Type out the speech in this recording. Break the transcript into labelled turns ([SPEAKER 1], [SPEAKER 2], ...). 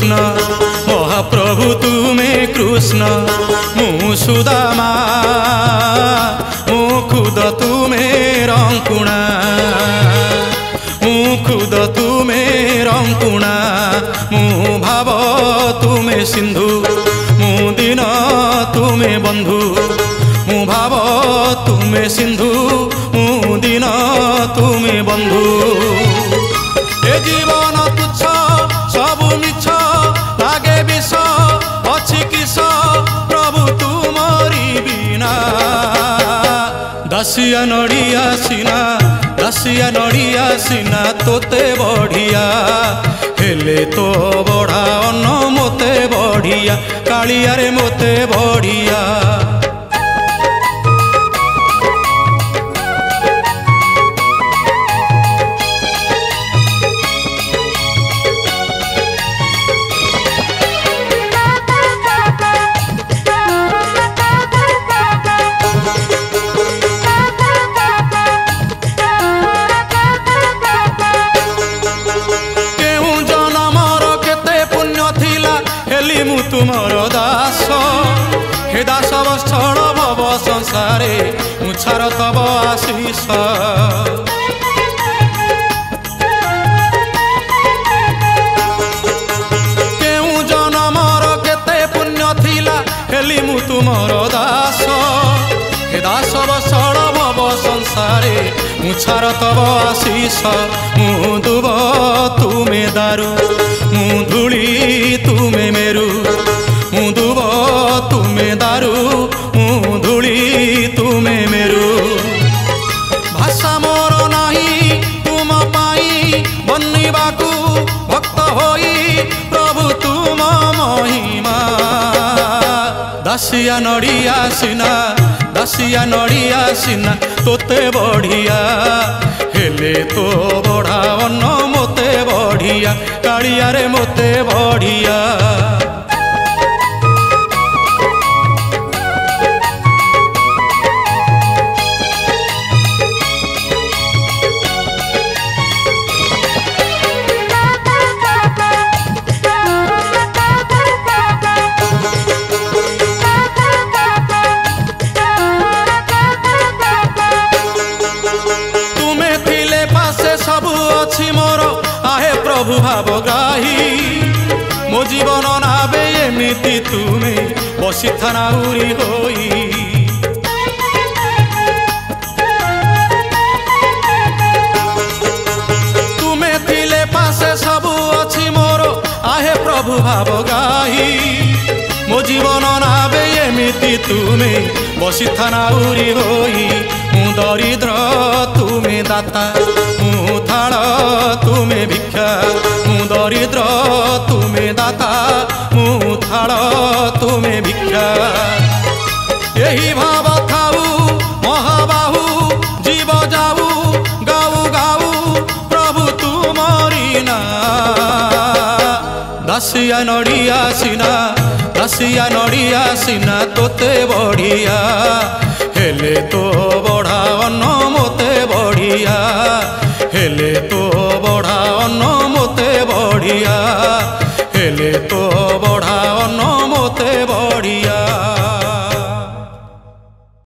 [SPEAKER 1] कृष्ण महाप्रभु तुमे कृष्ण मु सुदामा मु खुद तुमे रंकुणा मु खुद तुमे रंकुणा मु भाव तुमे सिंधु मु दीन तुमे बंधु मु भाव तुमे सिंधु मु दीन तुमे बंधु ए जीवन तुच्छ सबु मिछ लागे विष अछि किस प्रभु तुमरी बिना दासिया नड़िया सीना तोते बढ़िया हेले तो बढ़ा अन्न मोते बढ़िया कालिया रे मोते बढ़िया मु तुमर दास हे दास वत्सल भव संसारे मुछार तब आशीष केउ जनमर केते पुण्य थिला हेली मु तुमर दास हे दास वत्सल भव संसारे मुछार तब आशीष मु दुब तुमे दारू मु धूली तुमे मेरु मु दुब तुमे दारू मु धूली तुमे मेरु भाषा मोर नाही तुम पाई बन्निबाकू भक्त होई प्रभु तुम महिमा दासिया नड़िया सीना तोते बढ़िया हेले तो बढ़ा अन्न मोते बढ़िया कालिया रे मोते बढ़िया प्रभु भावग्राही मो जीवन नाबे एमिति तुमे बसी थानाउरी होई तुमे थिले पासे सबु अछि मोर आहे प्रभु भावग्राही मो जीवन नाबे एमिति तुमे बसी थानाउरी होई मु दरिद्र तुमे दाता मु थाल तुमे भिक्षा मु दरिद्र तुमे दाता मु थाल तुमे भिक्षा यही भाव थाऊ महाबाहु जीव जाऊ गाऊ गाऊ प्रभु तुमरी ना दासिया नड़िया सीना तोते बढ़िया हेले तो बढ़ा अन्न मोते बढ़िया हेले तो बढ़ा अन्न मोते बढ़िया हेले तो बढ़ा अन्न